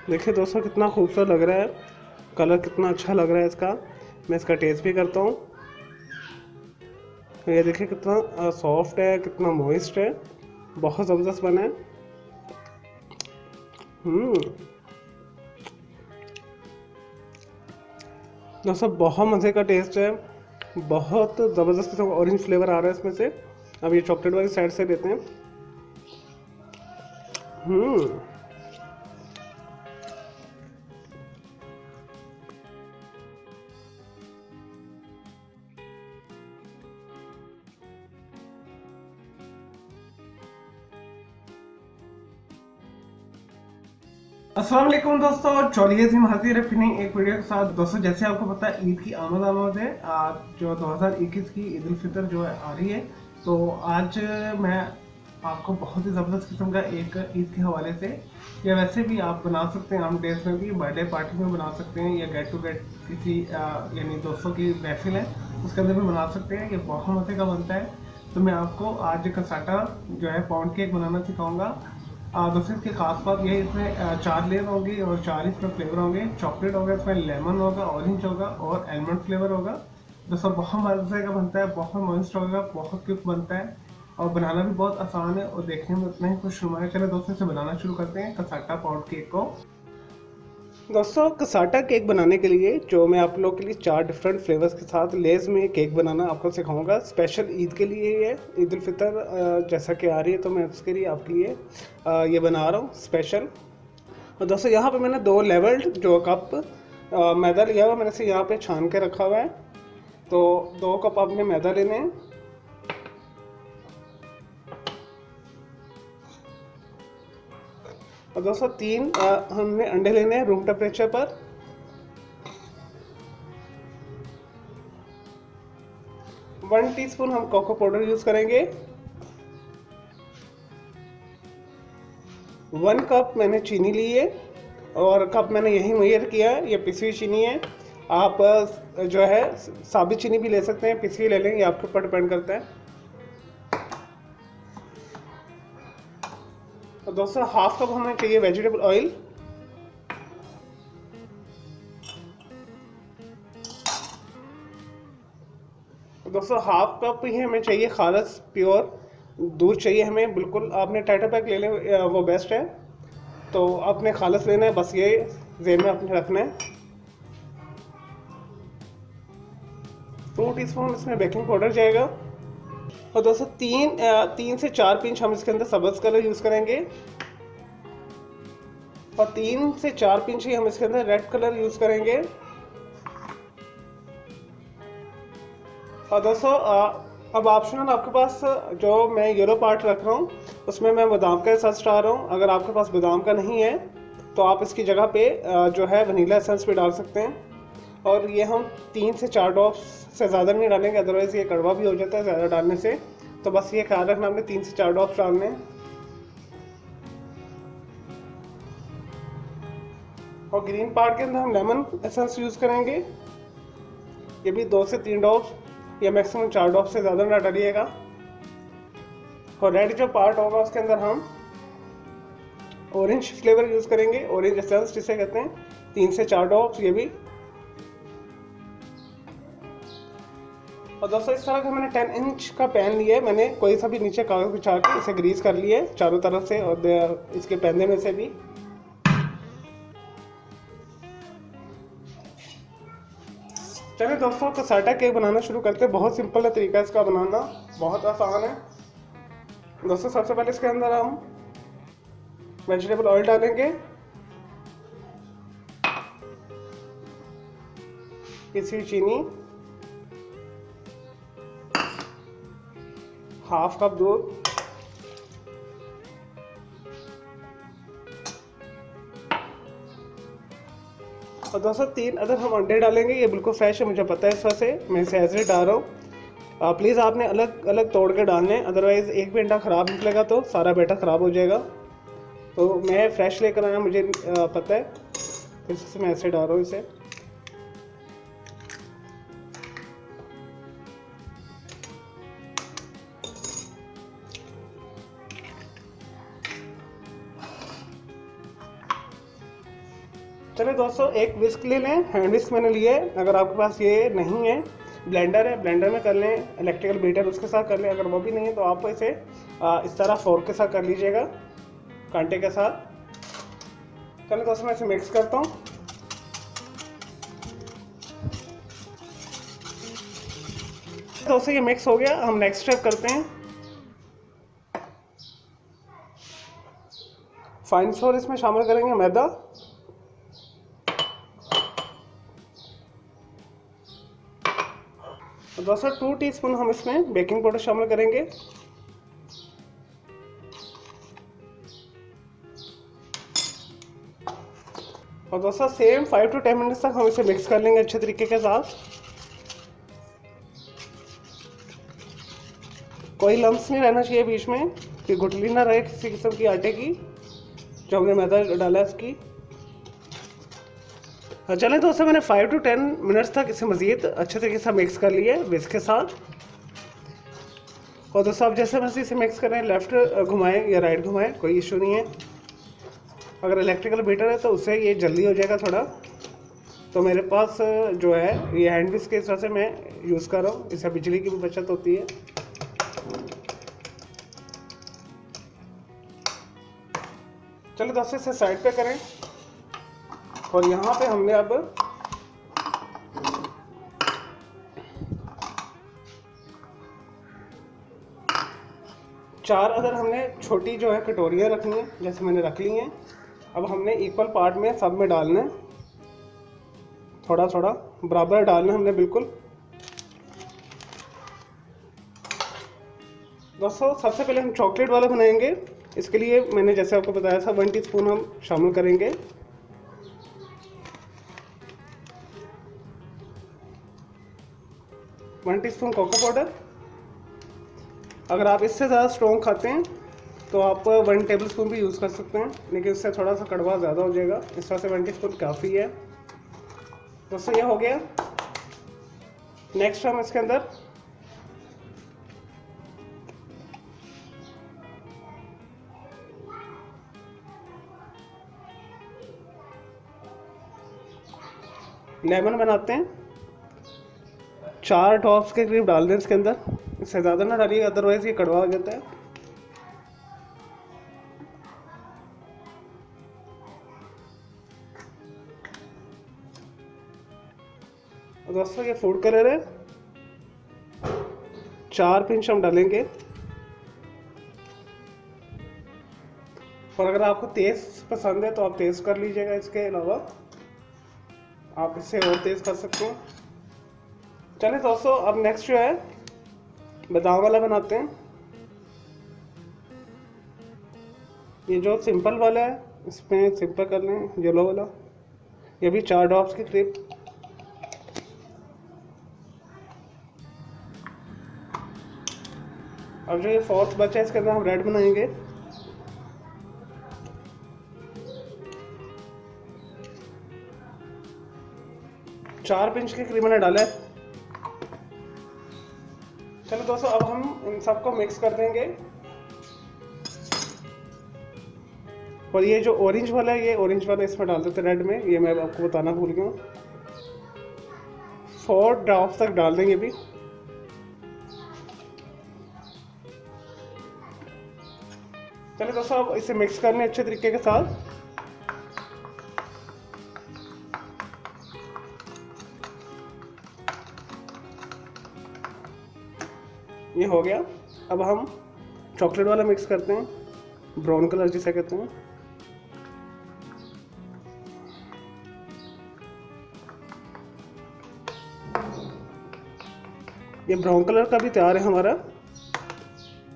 देखिए दोस्तों कितना खूबसूरत लग रहा है, कलर कितना अच्छा लग रहा है इसका। मैं इसका टेस्ट भी करता हूँ। ये देखिए कितना सॉफ्ट है, कितना मॉइस्ट है, बहुत ज़बरदस्त बना है। हम्म दोस्तों बहुत मज़े का टेस्ट है, बहुत ज़बरदस्त किस्म का ऑरेंज फ्लेवर आ रहा है इसमें से। अब ये चॉकलेट वाली साइड से लेते हैं। हम्म अस्सलाम वालेकुम दोस्तों, चौलिए जिम हाजिर है फिर नई एक वीडियो के साथ। दोस्तों जैसे आपको पता है ईद की आमद है। आज जो 2021 की ईद उल फितर जो है आ रही है, तो आज मैं आपको बहुत ही ज़बरदस्त किस्म का एक ईद के हवाले से, या वैसे भी आप बना सकते हैं आम डेज में भी, बर्थडे पार्टी में बना सकते हैं, या गेट टू गेट किसी यानी दोस्तों की महफिल है उसके अंदर भी बना सकते हैं। ये बहुत मज़े का बनता है। तो मैं आपको आज कसाटा जो है पाउंड केक बनाना सिखाऊंगा। दोस्तों इसकी खास बात ये है, इसमें 4 लेयर होंगी और 4 इसमें फ्लेवर होंगे। चॉकलेट होगा, इसमें लेमन होगा, ऑरेंज होगा और आलमंड फ्लेवर होगा। दोस्तों बहुत मजे का बनता है, बहुत मस्त होगा, बहुत क्विक बनता है और बनाना भी बहुत आसान है और देखने में उतना ही खुशनुमा है। चले दोस्तों इसे बनाना शुरू करते हैं कसाटा पाउंड केक को। दोस्तों कसाटा केक बनाने के लिए जो मैं आप लोगों के लिए 4 डिफरेंट फ्लेवर्स के साथ लेज़ में केक बनाना आपको सिखाऊंगा। स्पेशल ईद के लिए ही है, ईद उल फितर जैसा कि आ रही है, तो मैं उसके लिए आपके लिए ये बना रहा हूँ स्पेशल। और दोस्तों यहाँ पे मैंने 2 लेवल्ड जो कप मैदा लिया हुआ, मैंने इसे यहाँ पे छान के रखा हुआ है। तो 2 कप आपने मैदा लेने हैं। और दोस्तों 3 हमने अंडे लेने हैं रूम टेम्परेचर पर। 1 टीस्पून हम कोको पाउडर यूज़ करेंगे। 1 कप मैंने चीनी ली है और कप मैंने यही मेजर किया है, ये पिसी हुई चीनी है। आप जो है साबित चीनी भी ले सकते हैं, पिसी हुई ले लें, ये आपके ऊपर डिपेंड करता है। तो दोस्तों हाफ कप हमें चाहिए वेजिटेबल ऑयल। तो दोस्तों हाफ कप ही हमें चाहिए खालस प्योर दूध चाहिए हमें, बिल्कुल आपने टाटा पैक ले लें, वो बेस्ट है। तो आपने खालस लेना है, बस ये जेन में आपने रखना है। 2 टीस्पून इसमें बेकिंग पाउडर जाएगा। और दोस्तों 3 से 4 पिंच हम इसके अंदर सब्ज़ कलर यूज़ करेंगे और 3 से 4 पिंच ही हम इसके अंदर रेड कलर यूज़ करेंगे। और दोस्तों अब ऑप्शनल आपके पास जो मैं येलो पार्ट रख रहा हूँ उसमें मैं बादाम का एसेंस डाल रहा हूँ। अगर आपके पास बादाम का नहीं है तो आप इसकी जगह पे जो है वनीला एसेंस भी डाल सकते हैं। और ये हम 3 से 4 ड्रॉप्स से ज़्यादा नहीं डालेंगे, अदरवाइज़ ये कड़वा भी हो जाता है ज़्यादा डालने से। तो बस ये ख्याल रखना, हमने 3 से 4 ड्रॉप्स डालने हैं। और ग्रीन पार्ट के अंदर हम लेमन एसेंस यूज़ करेंगे। ये भी 2 से 3 ड्रॉप्स या मैक्सिमम 4 ड्रॉप से ज़्यादा ना डालिएगा। और रेड जो पार्ट होगा उसके अंदर हम ऑरेंज फ्लेवर यूज़ करेंगे, ऑरेंज एसेंस जिसे कहते हैं, 3 से 4 ड्रॉप्स ये भी। और दोस्तों इस तरह का मैंने 10 इंच का पैन लिया है, मैंने कोई सा भी नीचे कागज़ बिछा के इसे ग्रीस कर लिया है चारों तरफ से और इसके पैंदे में से भी। चलिए दोस्तों कसाटा केक बनाना शुरू करते हैं। बहुत सिंपल है तरीका इसका बनाना, बहुत आसान है। दोस्तों सबसे पहले इसके अंदर हम वेजिटेबल ऑयल डालेंगे, पिसी हुई चीनी, हाफ कप दूध, और दोस्तों 3 अदर हम अंडे डालेंगे। ये बिल्कुल फ्रेश है, मुझे पता है, इस वजह से मैं इसे एज डाल रहा हूँ। प्लीज़ आपने अलग अलग तोड़ के डालने, अदरवाइज़ एक भी अंडा ख़राब निकलेगा तो सारा बैटर ख़राब हो जाएगा। तो मैं फ्रेश लेकर आया, मुझे पता है, तो इससे मैं ऐसे डाल रहा हूँ इसे। चलिए दोस्तों, एक विस्क ले लें, हैंड विस्क मैंने लिए। अगर आपके पास ये नहीं है, ब्लेंडर है, ब्लेंडर में कर लें, इलेक्ट्रिकल बीटर उसके साथ कर लें। अगर वो भी नहीं है तो आप इसे इस तरह फोर्क के साथ कर लीजिएगा, कांटे के साथ। चलिए दोस्तों, मैं इसे मिक्स करता हूँ। दोस्तों ये मिक्स हो गया, हम नेक्स्ट स्टेप करते हैं। फाइन फ्लोर इसमें शामिल करेंगे मैदा, और दोस्तों 2 टीस्पून हम इसमें बेकिंग पाउडर शामिल करेंगे। और दोस्तों सेम 5 to 10 मिनट्स तक हम इसे मिक्स कर लेंगे अच्छे तरीके के साथ। कोई लम्स नहीं रहना चाहिए बीच में, कि गुठली ना रहे किसी किस्म की आटे की जो हमने मैदा डाला है उसकी। चलें दोस्तों, मैंने 5 to 10 मिनट्स तक इसे मज़ीद अच्छे तरीके से मिक्स कर लिया है विस्क के साथ। और दोस्तों आप जैसे मर्जी इसे मिक्स करें, लेफ़्ट घुमाएं या राइट घुमाएं, कोई इशू नहीं है। अगर इलेक्ट्रिकल बीटर है तो उससे ये जल्दी हो जाएगा थोड़ा। तो मेरे पास जो है ये हैंड विस्क के हिसाब से मैं यूज़ कर रहा हूँ, इससे बिजली की भी बचत होती है। चलो दोस्तों इसे साइड पे करें, और यहाँ पे हमने अब चार अदर हमने छोटी जो है कटोरियाँ रखनी है, जैसे मैंने रख ली हैं। अब हमने इक्वल पार्ट में सब में डालना है, थोड़ा थोड़ा बराबर डालना है हमने बिल्कुल। दोस्तों सबसे पहले हम चॉकलेट वाला बनाएंगे। इसके लिए मैंने जैसे आपको बताया था 1 टीस्पून हम शामिल करेंगे। One teaspoon cocoa powder. अगर आप इससे ज़्यादा स्ट्रॉन्ग खाते हैं तो आप 1 टेबल स्पून भी यूज़ कर सकते हैं, लेकिन इससे थोड़ा सा कड़वा ज़्यादा हो जाएगा, इस तरह से 1 टीस्पून काफ़ी है। दोस्तों ये हो गया। नेक्स्ट हम इसके अंदर लेमन बनाते हैं, 4 ड्रॉप्स के करीब डाल दें इसके अंदर। इससे ज़्यादा ना डालिए, अदरवाइज ये कड़वा हो जाता है। और दोस्तों ये फूड कलर है, 4 पिंच हम डालेंगे। और अगर आपको तेज़ पसंद है तो आप तेज़ कर लीजिएगा, इसके अलावा आप इसे और तेज़ कर सकते हैं। चलिए दोस्तों अब नेक्स्ट जो है बादाम वाला बनाते हैं। ये जो सिंपल वाला है इसमें सिंपल कर लें, येलो वाला। ये भी 4 ड्रॉप्स के करीब। अब जो ये 4th बचा है इसके अंदर हम रेड बनाएंगे। चार पिंच के करीब मैंने डाला है। चलो दोस्तों अब हम इन सबको मिक्स कर देंगे। और ये जो ऑरेंज वाला है, ये ऑरेंज वाला इसमें डाल देते हैं रेड में, ये मैं आपको बताना भूल गया हूँ। 4 ड्रॉप्स तक डाल देंगे भी। चलिए दोस्तों अब इसे मिक्स करने अच्छे तरीके के साथ। ये हो गया। अब हम चॉकलेट वाला मिक्स करते हैं, ब्राउन कलर जिसे कहते हैं। ये ब्राउन कलर का भी तैयार है हमारा।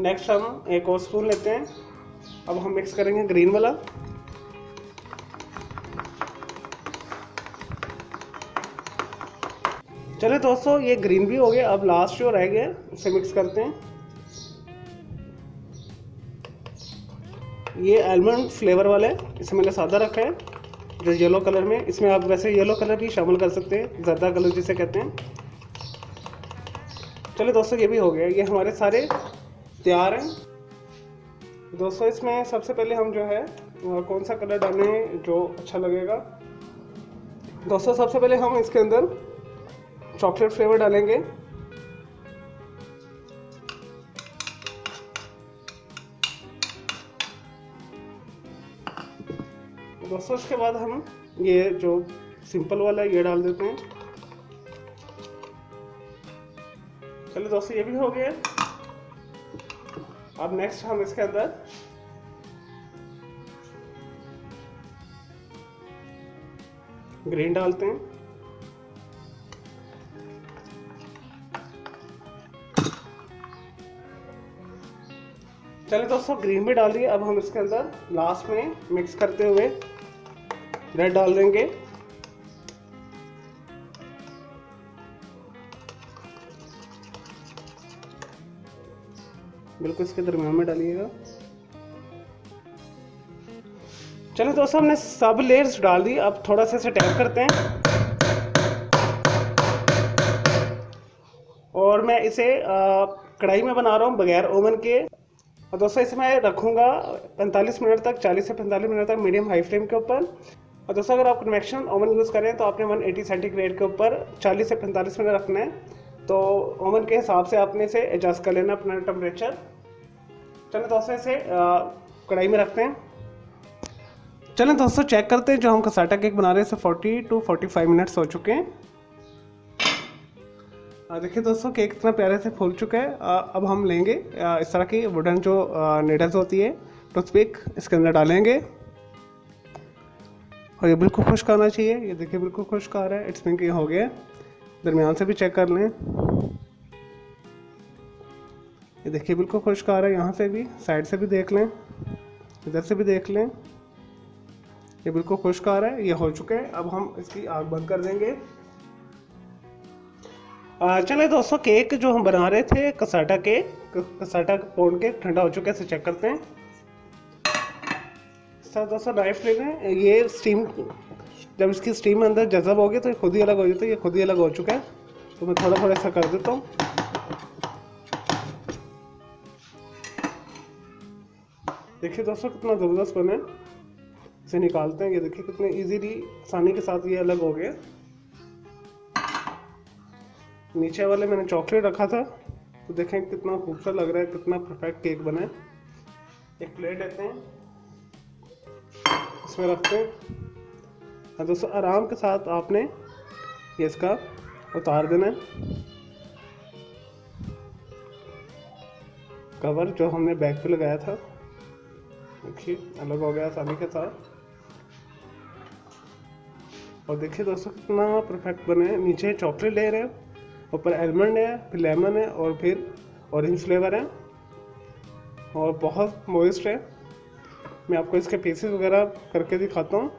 नेक्स्ट हम एक और स्पून लेते हैं। अब हम मिक्स करेंगे ग्रीन वाला। चलिए दोस्तों ये ग्रीन भी हो गया। अब लास्ट जो रह गया उसे मिक्स करते हैं। ये आलमंड फ्लेवर वाला है, इसे मैंने सादा रखा है, जो येलो कलर में। इसमें आप वैसे येलो कलर भी शामिल कर सकते हैं, ज़्यादा कलर जिसे कहते हैं। चलिए दोस्तों ये भी हो गया। ये हमारे सारे तैयार हैं। दोस्तों इसमें सबसे पहले हम जो है कौन सा कलर डालें जो अच्छा लगेगा। दोस्तों सबसे पहले हम इसके अंदर चॉकलेट फ्लेवर डालेंगे। दोस्तों इसके बाद हम ये जो सिंपल वाला है ये डाल देते हैं। चलिए दोस्तों ये भी हो गया। अब नेक्स्ट हम इसके अंदर ग्रीन डालते हैं। चलिए दोस्तों ग्रीन भी डाल दिए। अब हम इसके अंदर लास्ट में मिक्स करते हुए रेड डाल देंगे। बिल्कुल इसके दरमियान में डालिएगा। चलिए दोस्तों हमने सब लेयर्स डाल दी। अब थोड़ा सा इसे टैप करते हैं और मैं इसे कढ़ाई में बना रहा हूँ बगैर ओवन के। और दोस्तों इसे मैं रखूँगा 45 मिनट तक, 40 से 45 मिनट तक मीडियम हाई फ्लेम के ऊपर। और दोस्तों अगर आप कन्वेक्शन ओवन यूज़ करें तो आपने 180 सेंटीग्रेड के ऊपर 40 से 45 मिनट रखना है। तो ओवन के हिसाब से आपने इसे एडजस्ट कर लेना अपना टेम्परेचर। चलिए दोस्तों इसे कढ़ाई में रखते हैं। चलें दोस्तों चेक करते हैं जो हम कसाटा केक बना रहे हैं इसे 40 to 45 मिनट्स हो चुके हैं। देखिए दोस्तों केक इतना प्यारे से फूल चुका है। अब हम लेंगे इस तरह की वुडन जो नीडल्स होती है टूथपिक, इसके अंदर डालेंगे और ये बिल्कुल खुश्क आना चाहिए। ये देखिए बिल्कुल खुश्क आ रहा है। इट्स मीन कि हो गया। दरमियान से भी चेक कर लें। ये देखिए बिल्कुल खुश्क आ रहा है। यहाँ से भी, साइड से भी देख लें, इधर से भी देख लें। ये बिल्कुल खुश्क आ रहा है। ये हो चुका है। अब हम इसकी आग बंद कर देंगे। चले दोस्तों केक जो हम बना रहे थे कसाटा पौंड केक ठंडा हो चुका है। इसे चेक करते हैं। सर दोस्तों नाइफ ले लें। ये स्टीम, जब इसकी स्टीम अंदर जज़ब होगी तो ये खुद ही अलग हो जाता है। ये खुद ही अलग हो चुका है। तो मैं थोड़ा थोड़ा ऐसा कर देता हूँ। देखिए दोस्तों कितना ज़बरदस्त बना है। इसे निकालते हैं। ये देखिए कितने इजीली, आसानी के साथ ये अलग हो गया। नीचे वाले मैंने चॉकलेट रखा था तो देखें कितना खूबसूरत लग रहा है, कितना परफेक्ट केक बना है। एक प्लेट लेते हैं, इसमें रखते हैं। और दोस्तों आराम के साथ आपने ये इसका उतार देना है कवर जो हमने बैग पे लगाया था। देखिए अलग हो गया आसानी के साथ। और देखिए दोस्तों कितना परफेक्ट बने हैं। नीचे चॉकलेट ले रहे हैं, ऊपर आलमंड है, फिर लेमन है और फिर ऑरेंज फ्लेवर है और बहुत मॉइस्ट है। मैं आपको इसके पीसेस वगैरह करके दिखाता हूँ।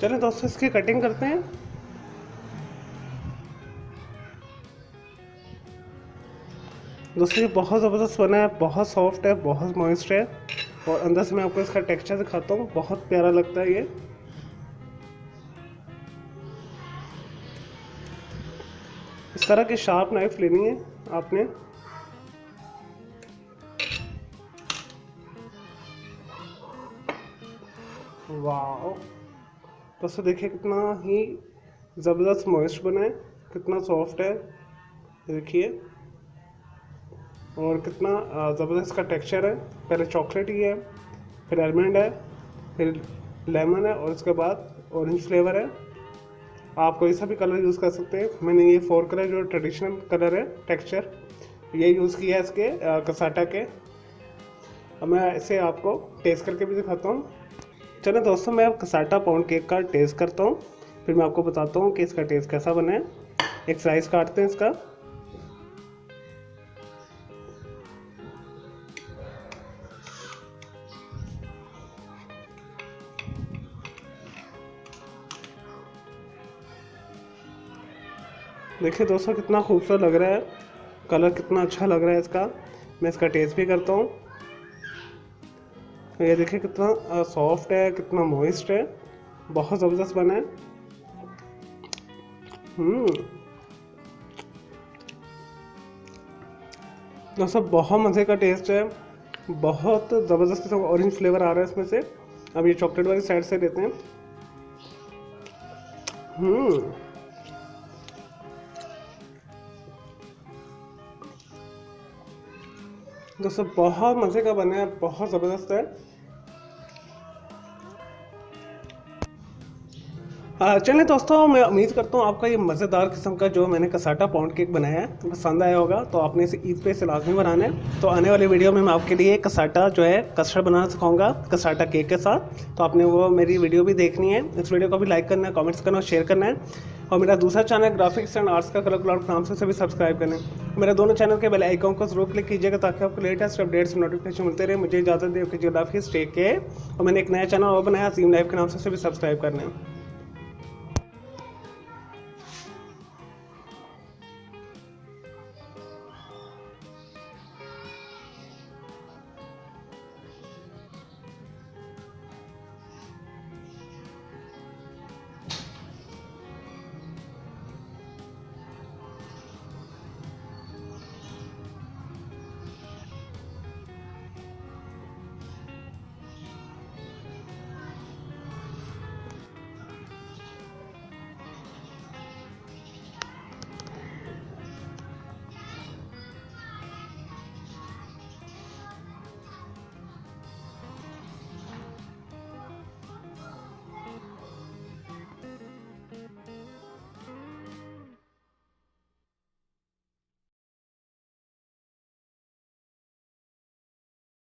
चलिए दोस्तों इसकी कटिंग करते हैं। दोस्तों ये बहुत ज़बरदस्त बना है, बहुत सॉफ्ट है, बहुत मॉइस्ट है और अंदर से मैं आपको इसका टेक्सचर दिखाता हूँ। बहुत प्यारा लगता है ये। इस तरह की शार्प नाइफ लेनी है आपने। वाह दोस्तों देखिए कितना ही ज़बरदस्त मॉइस्ट बना है, कितना सॉफ्ट है देखिए, और कितना ज़बरदस्त इसका टेक्सचर है। पहले चॉकलेट ही है, फिर आलमंड है, फिर लेमन है और उसके बाद ऑरेंज फ्लेवर है। आप कोई सा भी कलर यूज़ कर सकते हैं। मैंने ये 4 कलर जो ट्रेडिशनल कलर है टेक्सचर ये यूज़ किया है इसके कसाटा के। अब मैं इसे आपको टेस्ट करके भी दिखाता हूँ। चलो दोस्तों मैं कसाटा पाउंड केक का टेस्ट करता हूँ, फिर मैं आपको बताता हूँ कि इसका टेस्ट कैसा बना है। एक स्लाइस काटते हैं इसका। देखिए दोस्तों कितना खूबसूरत लग रहा है, कलर कितना अच्छा लग रहा है इसका। मैं इसका टेस्ट भी करता हूँ। ये देखिए कितना सॉफ्ट है, कितना मॉइस्ट है, बहुत ज़बरदस्त बना है। दोस्तों बहुत मज़े का टेस्ट है। बहुत ज़बरदस्त किस्म का ऑरेंज फ्लेवर आ रहा है इसमें से। अब ये चॉकलेट वाली साइड से लेते हैं। दोस्तों बहुत मज़े का बना है, बहुत ज़बरदस्त है। चलिए दोस्तों, मैं उम्मीद करता हूँ आपका ये मज़ेदार किस्म का जो मैंने कसाटा पाउंड केक बनाया है पसंद आया होगा। तो आपने इसे ईद पे इसे लाजमी बनाना है। तो आने वाली वीडियो में मैं आपके लिए कसाटा जो है कस्टर्ड बनाना सिखाऊंगा कसाटा केक के साथ। तो आपने वो मेरी वीडियो भी देखनी है। इस वीडियो को भी लाइक करना है, कमेंट्स करना और शेयर करना है। और मेरा दूसरा चैनल ग्राफिक्स एंड आर्ट्स का कलर क्लाउड नाम से भी सब्सक्राइब करें। मेरे दोनों चैनल के बेल आइकॉन को जरूर क्लिक कीजिएगा ताकि आपको लेटेस्ट अपडेट्स नोटिफिकेशन मिलते रहे। मुझे इजाज़त दे, कीजिए, टेक केयर। और मैंने एक नया चैनल और बनाया अजीम लाइफ के नाम से भी सब्सक्राइब करना है।